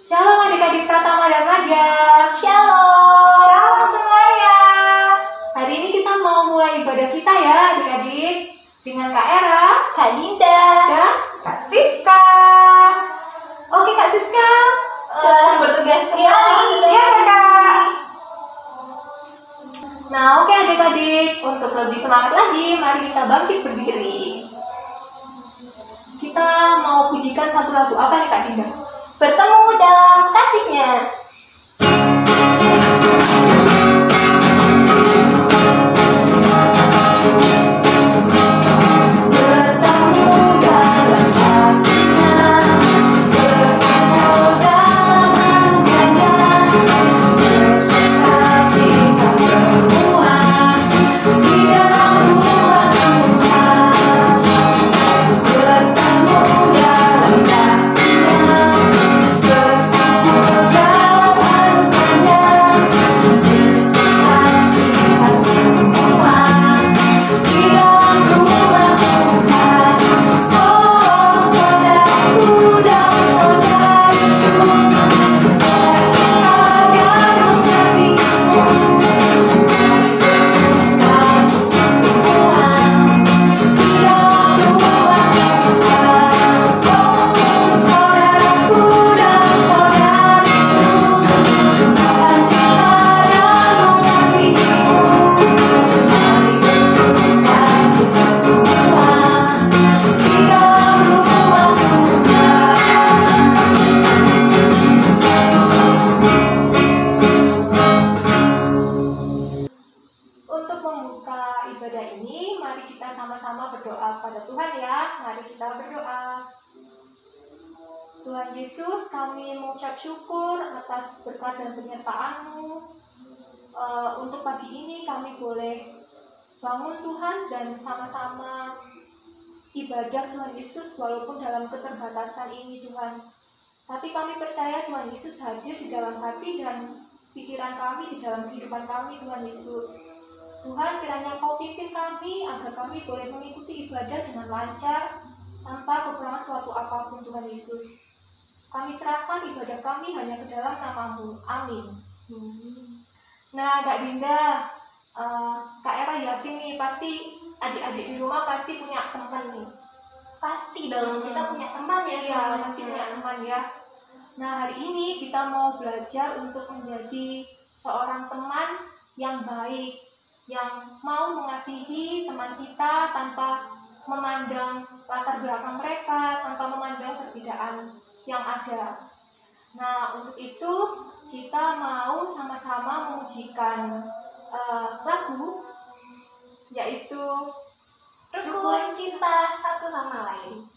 Shalom adik-adik Pratama dan Naga. Shalom. Shalom semuanya. Hari ini kita mau mulai ibadah kita ya adik-adik, dengan Kak Era, Kak Dinda, dan Kak Siska. Oke Kak Siska, Selamat bertugas kembali. Iya Kak. Nah oke adik-adik, untuk lebih semangat lagi, mari kita bangkit berdiri. Kita mau pujikan satu lagu apa nih Kak Dinda? Bertemu dalam kasihnya. Tuhan Yesus, kami mengucap syukur atas berkat dan penyertaan-Mu. Untuk pagi ini kami boleh bangun Tuhan dan sama-sama ibadah Tuhan Yesus walaupun dalam keterbatasan ini Tuhan. Tapi kami percaya Tuhan Yesus hadir di dalam hati dan pikiran kami, di dalam kehidupan kami Tuhan Yesus. Tuhan kiranya Kau pimpin kami agar kami boleh mengikuti ibadah dengan lancar tanpa kekurangan suatu apapun Tuhan Yesus. Kami serahkan ibadah kami hanya ke dalam nama-Mu. Amin. Nah, Kak Dinda, Kak Era yakin nih pasti adik-adik di rumah pasti punya teman nih. Pasti dong, kita punya teman ya. Iya, pasti punya teman ya. Nah, hari ini kita mau belajar untuk menjadi seorang teman yang baik, yang mau mengasihi teman kita tanpa memandang latar belakang mereka, tanpa memandang perbedaan yang ada. Nah, untuk itu kita mau sama-sama memujikan lagu, yaitu Rukun cinta satu sama lain.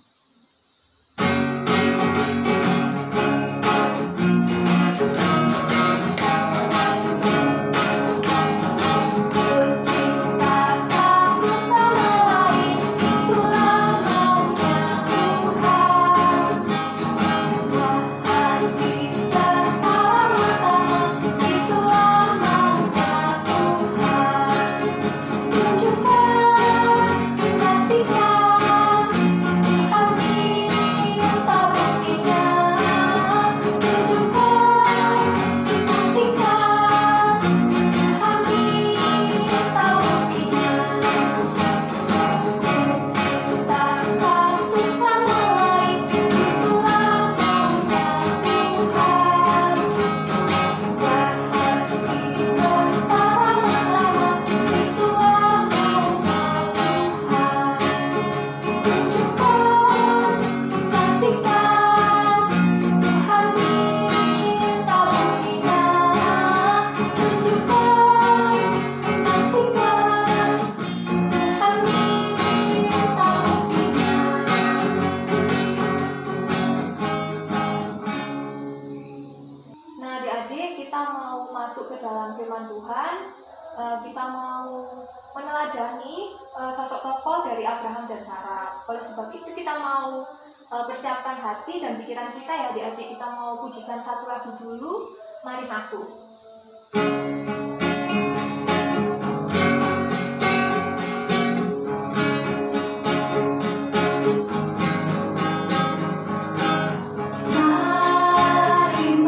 kita mau meneladani sosok tokoh dari Abraham dan Sarah. Oleh sebab itu kita mau persiapkan hati dan pikiran kita ya adik-adik. Kita mau pujikan satu lagu dulu. Mari masuk. Mari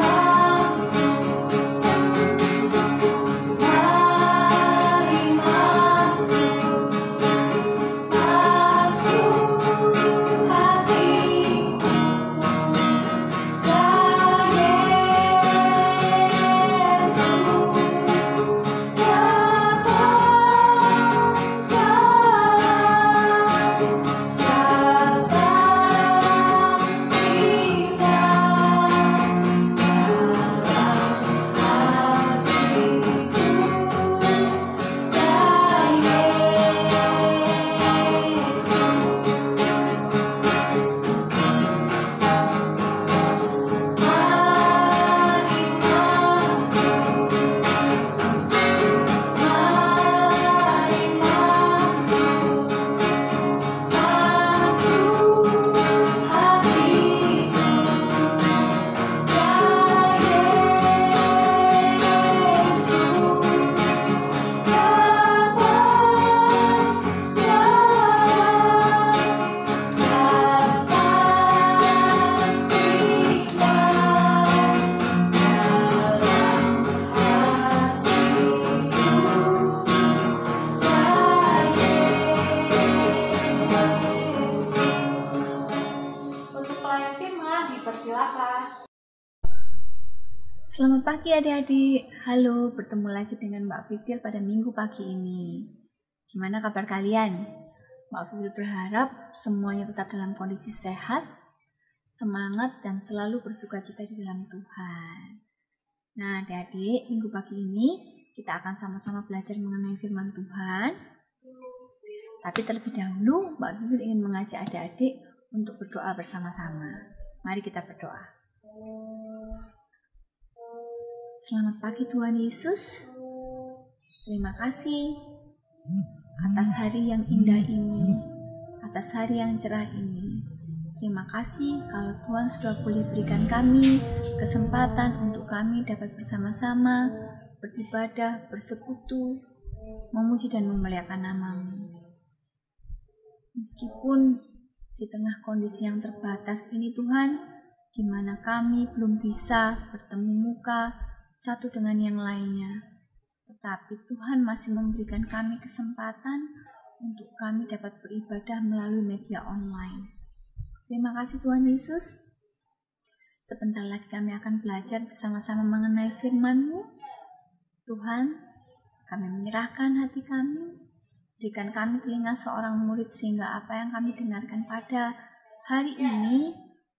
apa. Selamat pagi adik-adik. Halo, bertemu lagi dengan Mbak Vivil pada minggu pagi ini. Gimana kabar kalian? Mbak Vivil berharap semuanya tetap dalam kondisi sehat, semangat, dan selalu bersukacita di dalam Tuhan. Nah adik-adik, minggu pagi ini kita akan sama-sama belajar mengenai firman Tuhan. Tapi terlebih dahulu, Mbak Vivil ingin mengajak adik-adik untuk berdoa bersama-sama. Mari kita berdoa. Selamat pagi Tuhan Yesus. Terima kasih atas hari yang indah ini, atas hari yang cerah ini. Terima kasih kalau Tuhan sudah boleh berikan kami kesempatan untuk kami dapat bersama-sama beribadah, bersekutu, memuji dan memuliakan nama-Mu. Meskipun di tengah kondisi yang terbatas ini Tuhan, di mana kami belum bisa bertemu muka satu dengan yang lainnya, tetapi Tuhan masih memberikan kami kesempatan untuk kami dapat beribadah melalui media online. Terima kasih Tuhan Yesus. Sebentar lagi kami akan belajar bersama-sama mengenai firman-Mu. Tuhan, kami menyerahkan hati kami. Berikan kami telinga seorang murid sehingga apa yang kami dengarkan pada hari ini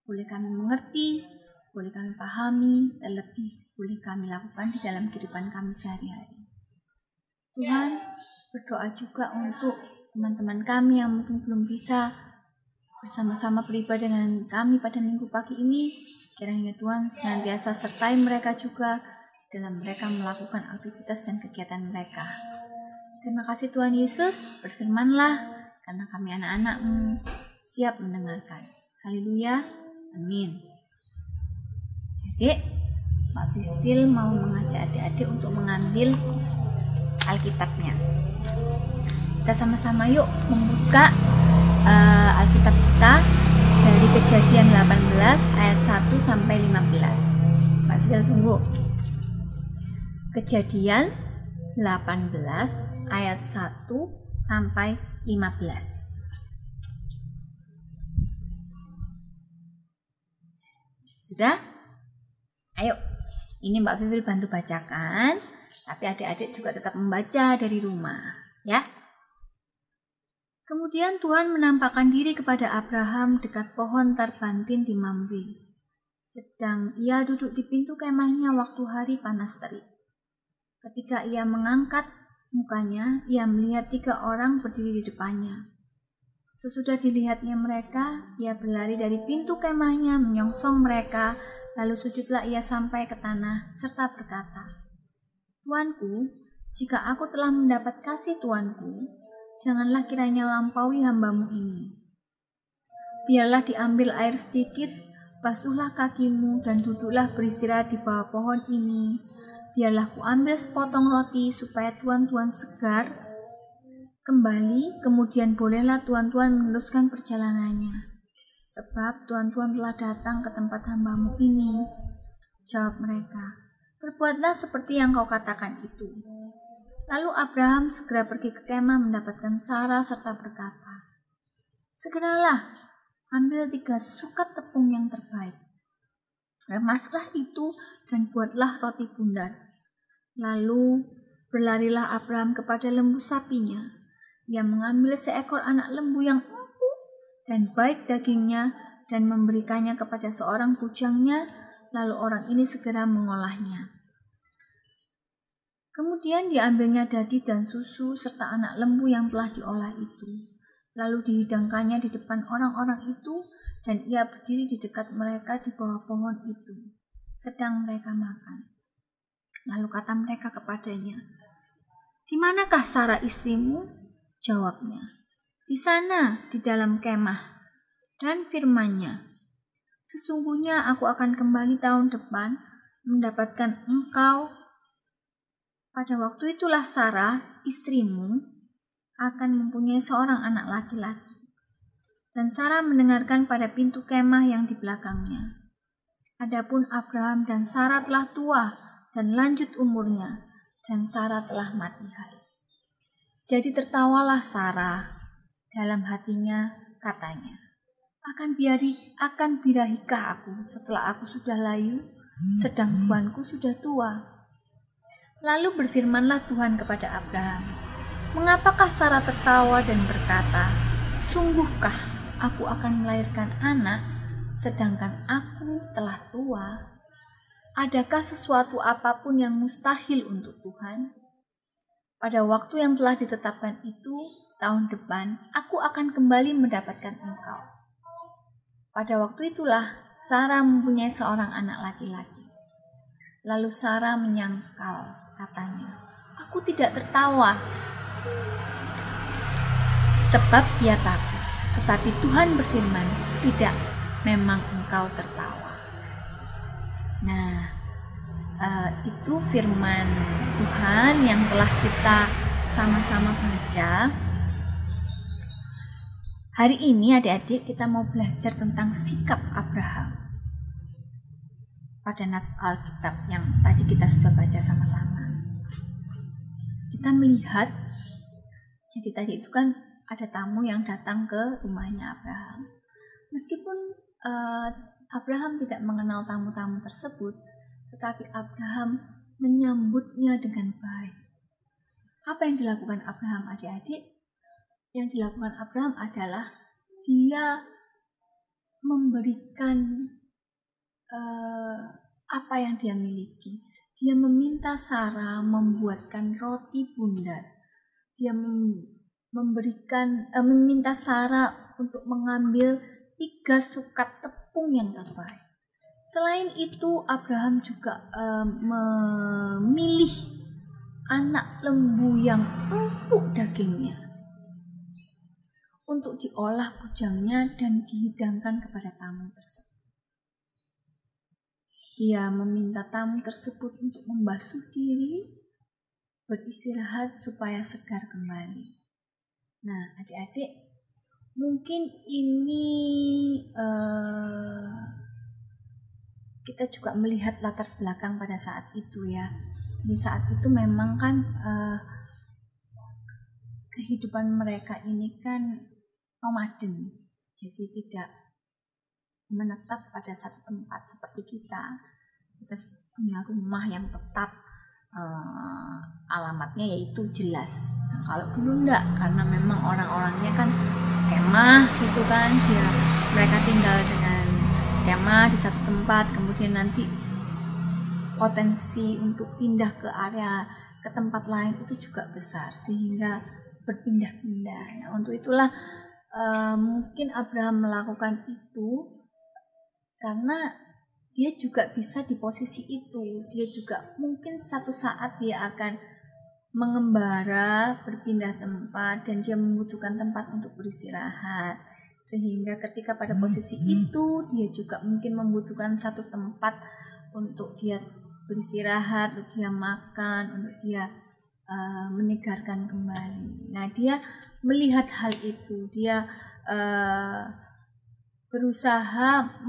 boleh kami mengerti, boleh kami pahami, terlebih boleh kami lakukan di dalam kehidupan kami sehari-hari. Tuhan, berdoa juga untuk teman-teman kami yang mungkin belum bisa bersama-sama beribadah dengan kami pada minggu pagi ini. Kiranya Tuhan senantiasa sertai mereka juga dalam mereka melakukan aktivitas dan kegiatan mereka. Terima kasih Tuhan Yesus, berfirman-Lah, karena kami anak-anak-Mu siap mendengarkan. Haleluya, amin. Adik, Mbak Vivil mau mengajak adik-adik untuk mengambil Alkitabnya. Kita sama-sama yuk membuka Alkitab kita dari Kejadian 18 ayat 1 sampai 15. Mbak Vivil tunggu. Kejadian 18 ayat 1 sampai 15. Sudah? Ayo, ini Mbak Vivil bantu bacakan, tapi adik-adik juga tetap membaca dari rumah, ya. Kemudian Tuhan menampakkan diri kepada Abraham dekat pohon tarbantin di Mamre. Sedang ia duduk di pintu kemahnya waktu hari panas terik. Ketika ia mengangkat mukanya, ia melihat 3 orang berdiri di depannya. Sesudah dilihatnya mereka, ia berlari dari pintu kemahnya menyongsong mereka, lalu sujudlah ia sampai ke tanah, serta berkata, "Tuanku, jika aku telah mendapat kasih Tuanku, janganlah kiranya lampaui hamba-Mu ini. Biarlah diambil air sedikit, basuhlah kakimu, dan duduklah beristirahat di bawah pohon ini. Biarlah ku ambil sepotong roti supaya tuan-tuan segar kembali, kemudian bolehlah tuan-tuan meneruskan perjalanannya. Sebab tuan-tuan telah datang ke tempat hamba-Mu ini." Jawab mereka, "Berbuatlah seperti yang kau katakan itu." Lalu Abraham segera pergi ke kemah mendapatkan Sarah serta berkata, "Segeralah, ambil 3 sukat tepung yang terbaik. Remaslah itu dan buatlah roti bundar." Lalu berlarilah Abraham kepada lembu sapinya. Ia mengambil seekor anak lembu yang empuk dan baik dagingnya dan memberikannya kepada seorang bujangnya, lalu orang ini segera mengolahnya. Kemudian diambilnya dadi dan susu serta anak lembu yang telah diolah itu. Lalu dihidangkannya di depan orang-orang itu, dan ia berdiri di dekat mereka di bawah pohon itu, sedang mereka makan. Lalu kata mereka kepadanya, "Di manakah Sarah istrimu?" Jawabnya, "Di sana, di dalam kemah." Dan firman-Nya, "Sesungguhnya aku akan kembali tahun depan mendapatkan engkau. Pada waktu itulah Sarah, istrimu, akan mempunyai seorang anak laki-laki." Dan Sarah mendengarkan pada pintu kemah yang di belakangnya. Adapun Abraham dan Sarah telah tua dan lanjut umurnya, dan Sarah telah mati hai. Jadi tertawalah Sarah dalam hatinya, katanya, akan birahikah aku setelah aku sudah layu, sedang tuanku sudah tua? Lalu berfirmanlah Tuhan kepada Abraham, mengapakah Sarah tertawa dan berkata, sungguhkah aku akan melahirkan anak, sedangkan aku telah tua? Adakah sesuatu apapun yang mustahil untuk Tuhan? Pada waktu yang telah ditetapkan itu, tahun depan, aku akan kembali mendapatkan engkau. Pada waktu itulah, Sarah mempunyai seorang anak laki-laki. Lalu Sarah menyangkal, katanya, aku tidak tertawa, sebab ia takut. Tetapi Tuhan berfirman, tidak, memang engkau tertawa. Nah, itu firman Tuhan yang telah kita sama-sama baca. Hari ini adik-adik kita mau belajar tentang sikap Abraham pada nas Alkitab yang tadi kita sudah baca sama-sama. Kita melihat, jadi tadi itu kan ada tamu yang datang ke rumahnya Abraham. Meskipun Abraham tidak mengenal tamu-tamu tersebut, tetapi Abraham menyambutnya dengan baik. Apa yang dilakukan Abraham adik-adik? Yang dilakukan Abraham adalah dia memberikan apa yang dia miliki. Dia meminta Sarah membuatkan roti bundar. Dia meminta Sarah untuk mengambil 3 sukat tepung yang terbaik. Selain itu, Abraham juga memilih anak lembu yang empuk dagingnya untuk diolah bujangnya dan dihidangkan kepada tamu tersebut. Dia meminta tamu tersebut untuk membasuh diri, beristirahat supaya segar kembali. Nah, adik-adik, mungkin ini kita juga melihat latar belakang pada saat itu ya. Di saat itu memang kan kehidupan mereka ini kan nomaden, jadi tidak menetap pada satu tempat seperti kita. Kita punya rumah yang tetap, alamatnya yaitu jelas. Nah, kalau dulu enggak, karena memang orang-orangnya kan kemah gitu kan, mereka tinggal dengan kemah di satu tempat, kemudian nanti potensi untuk pindah ke tempat lain itu juga besar, sehingga berpindah-pindah. Nah, untuk itulah mungkin Abraham melakukan itu karena dia juga bisa di posisi itu. Dia juga mungkin satu saat dia akan mengembara, berpindah tempat, dan dia membutuhkan tempat untuk beristirahat. Sehingga ketika pada posisi itu, dia juga mungkin membutuhkan satu tempat untuk dia beristirahat, untuk dia makan, untuk dia menyegarkan kembali. Nah, dia melihat hal itu, dia berusaha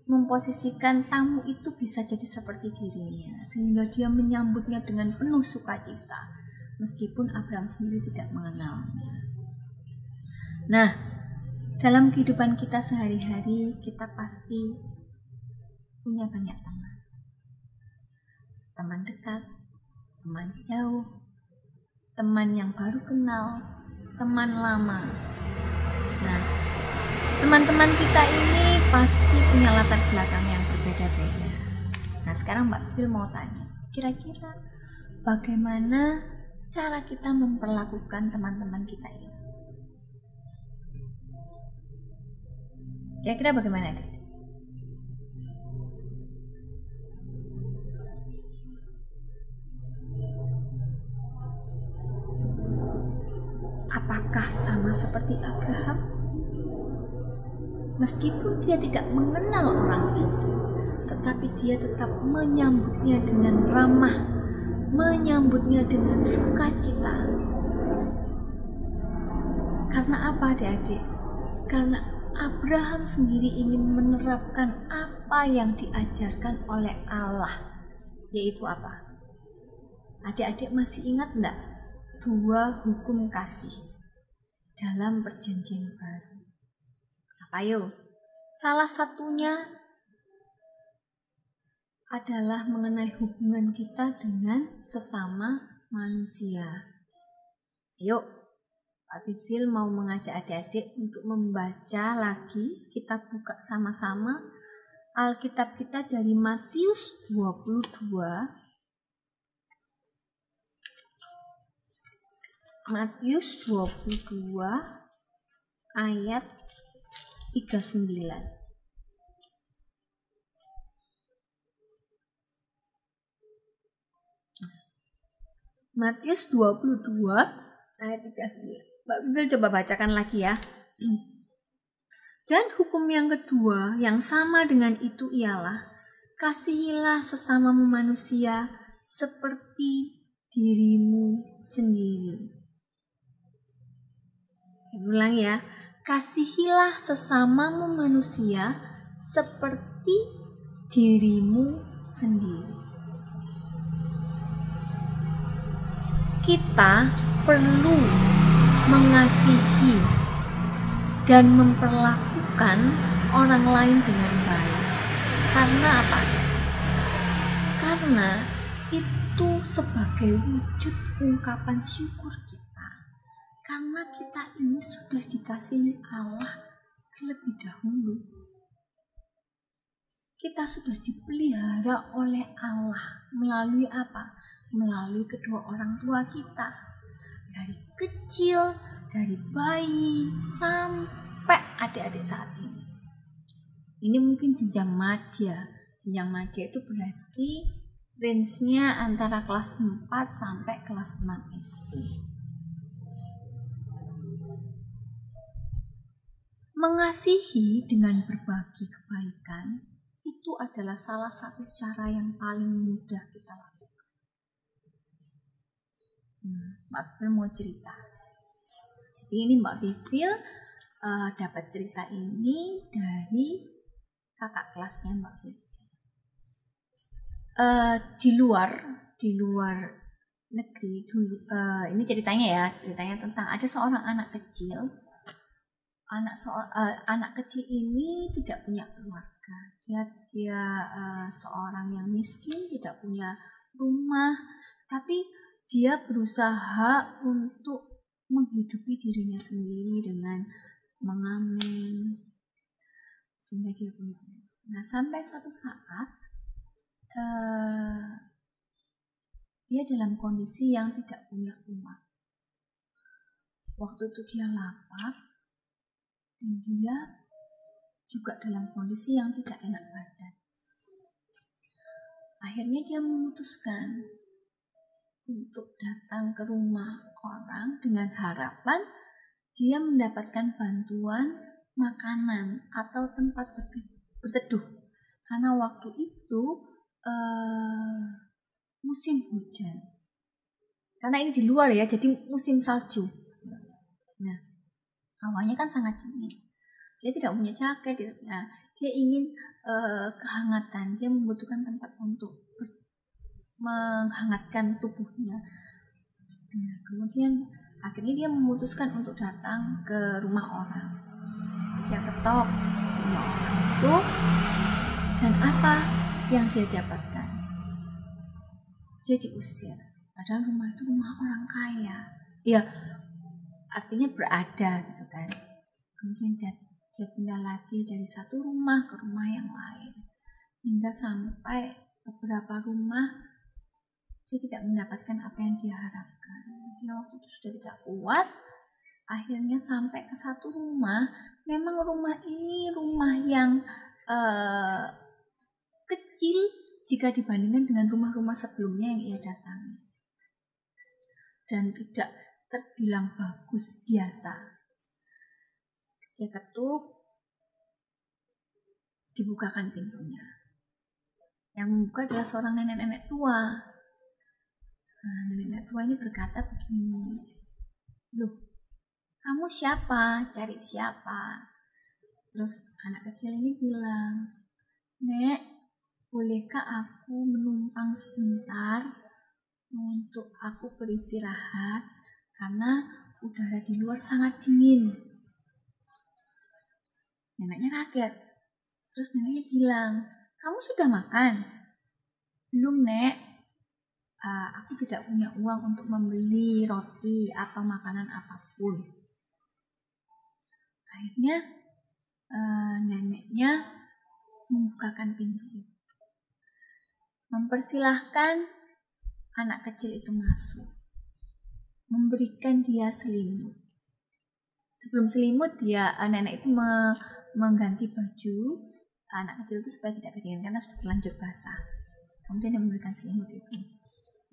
memposisikan tamu itu bisa jadi seperti dirinya, sehingga dia menyambutnya dengan penuh sukacita, meskipun Abraham sendiri tidak mengenalnya. Nah, dalam kehidupan kita sehari-hari, kita pasti punya banyak teman. Teman dekat, teman jauh, teman yang baru kenal, teman lama. Nah, teman-teman kita ini pasti punya latar belakang yang berbeda-beda. Nah, sekarang Mbak Phil mau tanya, kira-kira bagaimana cara kita memperlakukan teman-teman kita ini? Kira-kira bagaimana, Dede? Apakah sama seperti Abraham? Meskipun dia tidak mengenal orang itu, tetapi dia tetap menyambutnya dengan ramah, menyambutnya dengan sukacita. Karena apa, adik-adik? Karena Abraham sendiri ingin menerapkan apa yang diajarkan oleh Allah, yaitu apa? Adik-adik masih ingat enggak? 2 hukum kasih dalam perjanjian baru. Apa yo? Salah satunya adalah mengenai hubungan kita dengan sesama manusia. Ayo, Pak Fifil mau mengajak adik-adik untuk membaca lagi. Kita buka sama-sama Alkitab kita dari Matius 22. Matius 22 ayat 39. Matius 22 ayat 39. Mbak Bibel coba bacakan lagi ya. Dan hukum yang kedua yang sama dengan itu ialah kasihilah sesamamu manusia seperti dirimu sendiri. Ulang ya. Kasihilah sesamamu manusia seperti dirimu sendiri. Kita perlu mengasihi dan memperlakukan orang lain dengan baik. Karena apa? Karena itu sebagai wujud ungkapan syukur kita. Karena kita ini sudah dikasihi Allah terlebih dahulu. Kita sudah dipelihara oleh Allah melalui apa? Melalui kedua orang tua kita. Dari kecil, dari bayi sampai adik-adik saat ini. Ini mungkin jenjang madya. Jenjang madya itu berarti range-nya antara kelas 4 sampai kelas 6 SD. Mengasihi dengan berbagi kebaikan itu adalah salah satu cara yang paling mudah kita lakukan. Mbak Fifil mau cerita. Jadi ini Mbak Fifil dapat cerita ini dari kakak kelasnya Mbak Fifil. Di luar negeri dulu. Ini ceritanya tentang ada seorang anak kecil. Anak kecil ini tidak punya keluarga. Dia seorang yang miskin, tidak punya rumah, tapi dia berusaha untuk menghidupi dirinya sendiri dengan mengamen sehingga dia punya rumah. Nah, sampai satu saat dia dalam kondisi yang tidak punya rumah. Waktu itu dia lapar dan dia juga dalam kondisi yang tidak enak badan. Akhirnya dia memutuskan untuk datang ke rumah orang dengan harapan dia mendapatkan bantuan makanan atau tempat berteduh. Karena waktu itu musim hujan. Karena ini di luar ya, jadi musim salju. Nah, awalnya kan sangat dingin. Dia tidak punya jaket, dia ingin kehangatan. Dia membutuhkan tempat untuk menghangatkan tubuhnya. Nah, kemudian akhirnya dia memutuskan untuk datang ke rumah orang. Dia ketok rumah orang itu, dan apa yang dia dapatkan? Dia diusir. Padahal rumah itu rumah orang kaya. Ya, artinya berada gitu kan. Kemudian dia pindah lagi dari satu rumah ke rumah yang lain. Hingga sampai beberapa rumah dia tidak mendapatkan apa yang dia harapkan. Dia waktu itu sudah tidak kuat. Akhirnya sampai ke satu rumah. Memang rumah ini rumah yang kecil jika dibandingkan dengan rumah-rumah sebelumnya yang ia datangi. Dan tidak terbilang bagus, biasa. Dia ketuk, dibukakan pintunya. Yang membuka adalah seorang nenek-nenek tua. Nah, nenek tua ini berkata begini, "Loh, kamu siapa? Cari siapa?" Terus anak kecil ini bilang, "Nek, bolehkah aku menumpang sebentar untuk aku beristirahat karena udara di luar sangat dingin?" Neneknya kaget. Terus neneknya bilang, kamu sudah makan? Belum, Nek. Aku tidak punya uang untuk membeli roti atau makanan apapun. Akhirnya neneknya membukakan pintu itu, mempersilahkan anak kecil itu masuk, memberikan dia selimut. Sebelum selimut nenek itu mengganti baju anak kecil itu supaya tidak kedinginan karena sudah terlanjur basah. Kemudian dia memberikan selimut itu.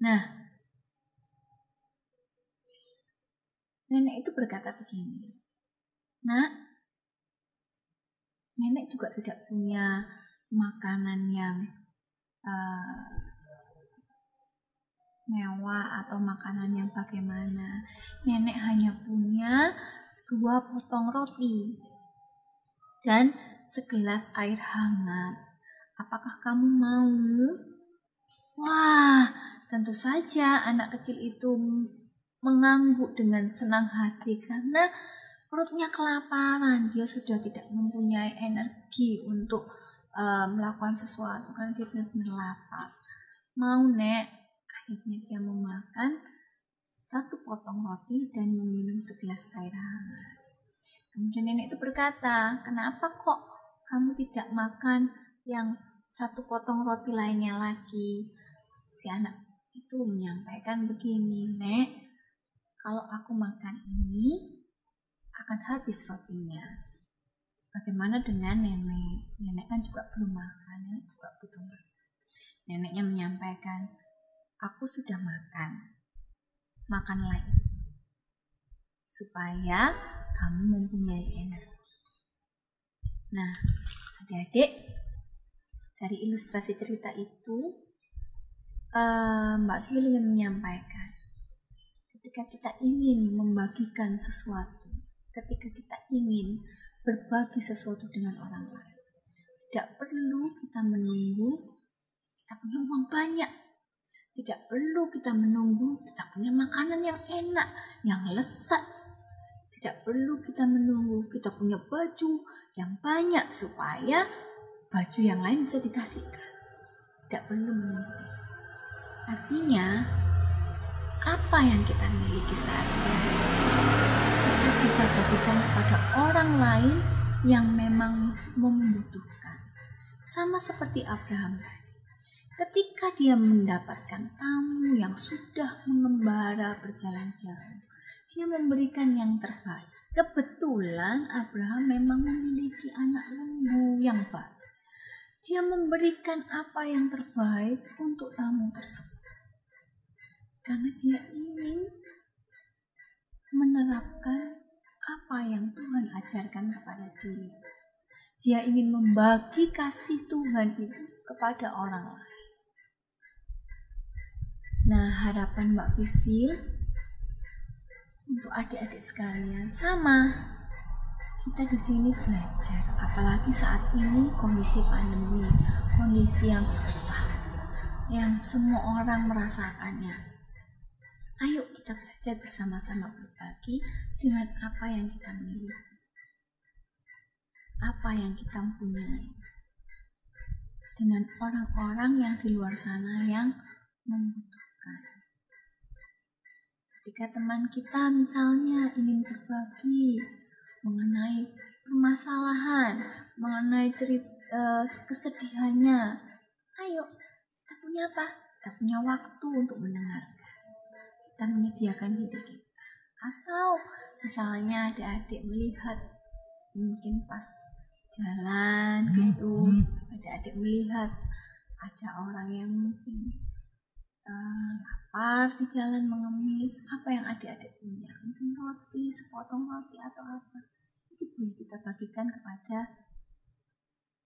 Nah, nenek itu berkata begini, Nak, nenek juga tidak punya makanan yang mewah atau makanan yang bagaimana. Nenek hanya punya 2 potong roti dan segelas air hangat. Apakah kamu mau? Wah, tentu saja anak kecil itu mengangguk dengan senang hati karena perutnya kelaparan. Dia sudah tidak mempunyai energi untuk melakukan sesuatu karena dia benar-benar lapar. Mau, Nek? Akhirnya dia memakan 1 potong roti dan meminum segelas air hangat. Kemudian nenek itu berkata, kenapa kok kamu tidak makan yang 1 potong roti lainnya lagi? Si anak itu menyampaikan begini, Nek, kalau aku makan ini akan habis rotinya. Bagaimana dengan nenek? Nenek kan juga belum makan, nenek juga butuh makan. Neneknya menyampaikan, aku sudah makan, makanlah itu, supaya kamu mempunyai energi. Nah, adik-adik, dari ilustrasi cerita itu, Mbak Fili ingin menyampaikan, ketika kita ingin membagikan sesuatu, ketika kita ingin berbagi sesuatu dengan orang lain, tidak perlu kita menunggu kita punya uang banyak. Tidak perlu kita menunggu kita punya makanan yang enak, yang lezat. Tidak perlu kita menunggu kita punya baju yang banyak supaya baju yang lain bisa dikasihkan. Tidak perlu menunggu itu. Artinya, apa yang kita miliki saat ini, kita bisa bagikan kepada orang lain yang memang membutuhkan. Sama seperti Abraham tadi. Ketika dia mendapatkan tamu yang sudah mengembara berjalan-jalan, dia memberikan yang terbaik. Kebetulan Abraham memang memiliki anak lembu yang baik. Dia memberikan apa yang terbaik untuk tamu tersebut. Karena dia ingin menerapkan apa yang Tuhan ajarkan kepada dia. Dia ingin membagi kasih Tuhan itu kepada orang lain. Nah, harapan Mbak Vivi untuk adik-adik sekalian sama. Kita di sini belajar, apalagi saat ini kondisi pandemi, kondisi yang susah, yang semua orang merasakannya. Ayo kita belajar bersama-sama berbagi dengan apa yang kita miliki, apa yang kita punyai, dengan orang-orang yang di luar sana yang membutuhkan. Ketika teman kita misalnya ingin berbagi mengenai permasalahan, mengenai cerita kesedihannya, ayo kita punya apa? Kita punya waktu untuk mendengarkan. Kita menyediakan diri kita. Atau misalnya adik-adik melihat mungkin pas jalan gitu, adik-adik melihat ada orang yang mungkin lapar di jalan mengemis, apa yang adik-adik punya, mungkin roti, sepotong roti atau apa, itu boleh kita bagikan kepada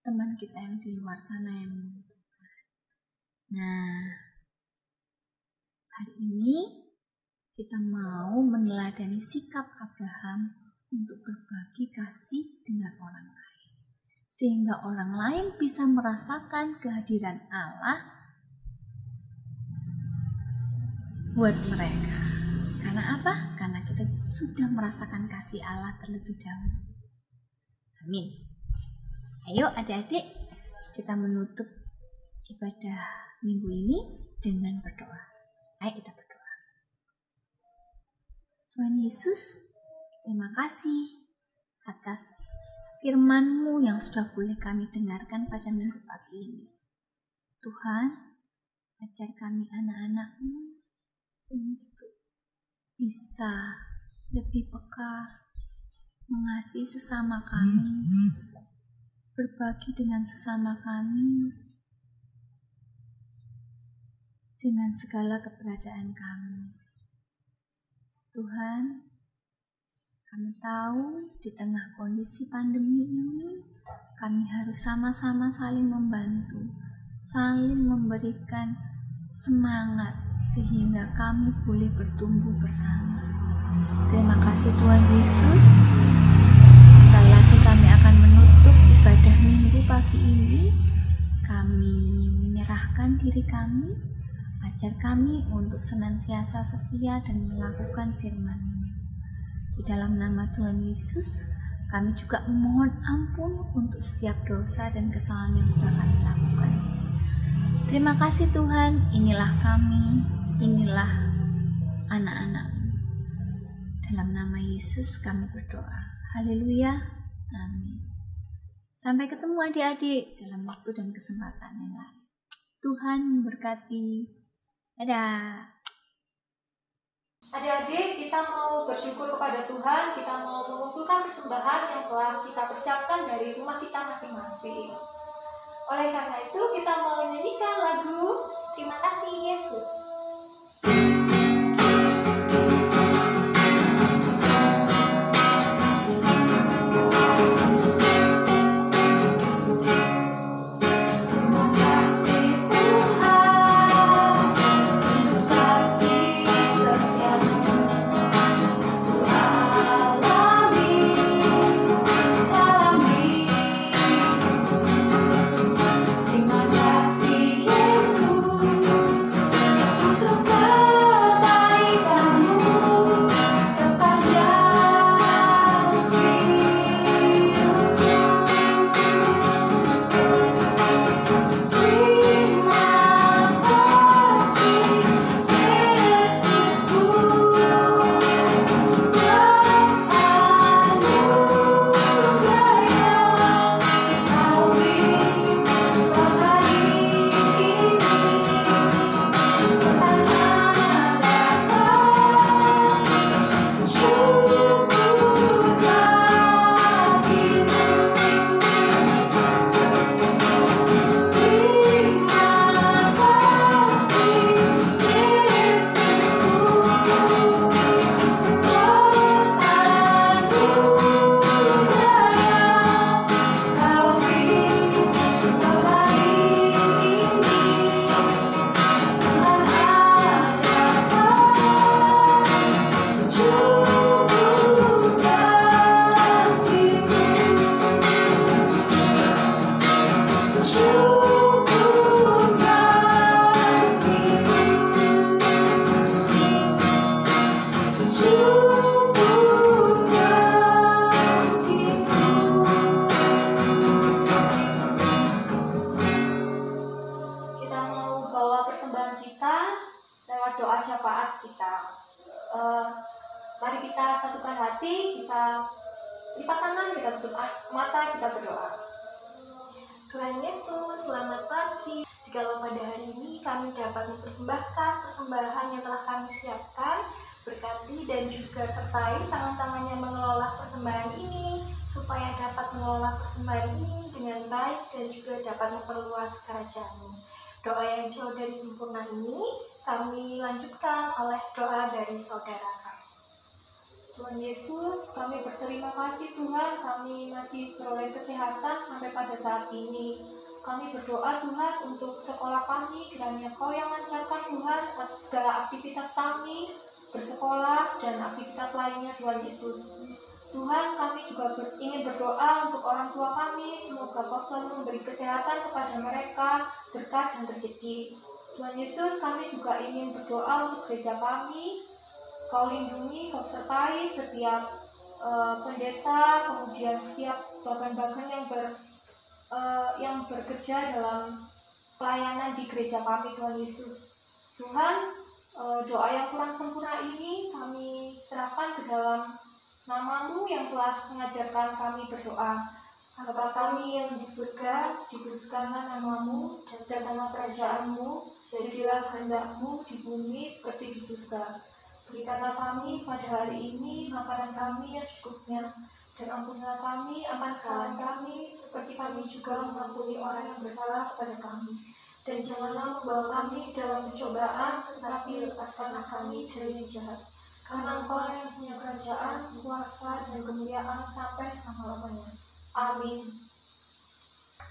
teman kita yang di luar sana yang membutuhkan. Nah, hari ini kita mau meneladani sikap Abraham untuk berbagi kasih dengan orang lain, sehingga orang lain bisa merasakan kehadiran Allah buat mereka. Karena apa? Karena kita sudah merasakan kasih Allah terlebih dahulu. Amin. Ayo adik-adik, kita menutup ibadah minggu ini dengan berdoa. Ayo kita berdoa. Tuhan Yesus, terima kasih atas firman-Mu yang sudah boleh kami dengarkan pada minggu pagi ini. Tuhan, ajar kami anak-anak-Mu untuk bisa lebih peka, mengasihi sesama kami, berbagi dengan sesama kami, dengan segala keberadaan kami. Tuhan, kami tahu di tengah kondisi pandemi ini, kami harus sama-sama saling membantu, saling memberikan semangat sehingga kami boleh bertumbuh bersama. Terima kasih Tuhan Yesus. Sebentar lagi kami akan menutup ibadah minggu pagi ini. Kami menyerahkan diri kami, ajar kami untuk senantiasa setia dan melakukan firman-Mu. Di dalam nama Tuhan Yesus, kami juga memohon ampun untuk setiap dosa dan kesalahan yang sudah kami lakukan. Terima kasih Tuhan, inilah kami, inilah anak-anak-Mu. Dalam nama Yesus kami berdoa. Haleluya. Amin. Sampai ketemu adik-adik dalam waktu dan kesempatan yang lain. Tuhan memberkati. Dadah. Adik-adik, kita mau bersyukur kepada Tuhan, kita mau mengumpulkan persembahan yang telah kita persiapkan dari rumah kita masing-masing. Oleh karena itu, kita mau nyanyikan lagu Terima kasih Yesus. Mari kita satukan hati, kita lipat tangan, kita tutup mata, kita berdoa. Tuhan Yesus, selamat pagi. Jikalau pada hari ini kami dapat mempersembahkan persembahan yang telah kami siapkan, berkati dan juga sertai tangan-tangan yang mengelola persembahan ini, supaya dapat mengelola persembahan ini dengan baik dan juga dapat memperluas kerajaan-Mu. Doa yang jauh dari sempurna ini kami lanjutkan oleh doa dari saudara kami. Tuhan Yesus, kami berterima kasih Tuhan, kami masih beroleh kesehatan sampai pada saat ini. Kami berdoa Tuhan untuk sekolah kami, kiranya Kau yang lancarkan Tuhan atas segala aktivitas kami, bersekolah dan aktivitas lainnya Tuhan Yesus. Tuhan, kami juga ingin berdoa untuk orang tua kami, semoga Kau selalu memberi kesehatan kepada mereka, berkat dan rezeki. Tuhan Yesus, kami juga ingin berdoa untuk gereja kami. Kau lindungi, Kau sertai setiap pendeta, kemudian setiap bagian-bagian yang yang bekerja dalam pelayanan di gereja kami, Tuhan Yesus. Tuhan, doa yang kurang sempurna ini kami serahkan ke dalam nama-Mu yang telah mengajarkan kami berdoa. Bapa kami yang di surga, dikuduskanlah nama-Mu, dan datanglah kerajaan-Mu, jadilah kehendak-Mu di bumi seperti di surga. Berikanlah kami pada hari ini makanan kami yang secukupnya, dan ampunilah kami akan kesalahan kami, seperti kami juga mengampuni orang yang bersalah kepada kami. Dan janganlah membawa kami dalam pencobaan, tetapi lepaskanlah kami dari yang jahat. Karena Engkau yang punya kerajaan, kuasa, dan kemuliaan sampai selama-lamanya. Amin.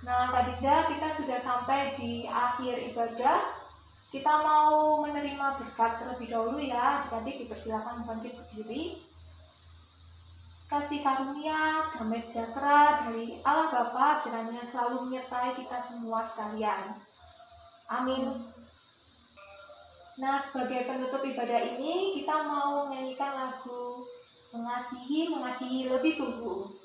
Nah, Kak Dinda, kita sudah sampai di akhir ibadah. Kita mau menerima berkat terlebih dahulu ya. Nanti dipersilakan bangkit berdiri. Kasih karunia, damai sejahtera dari Allah Bapa kiranya selalu menyertai kita semua sekalian. Amin. Nah, sebagai penutup ibadah ini, kita mau menyanyikan lagu Mengasihi lebih sungguh.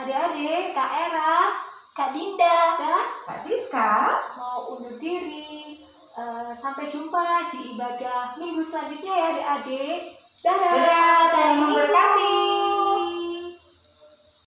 Adik-adik, Kak Era, Kak Dinda, dan Kak Siska mau undur diri. Sampai jumpa di ibadah minggu selanjutnya ya adik-adik. Dadah. Dadah, Tuhan memberkati.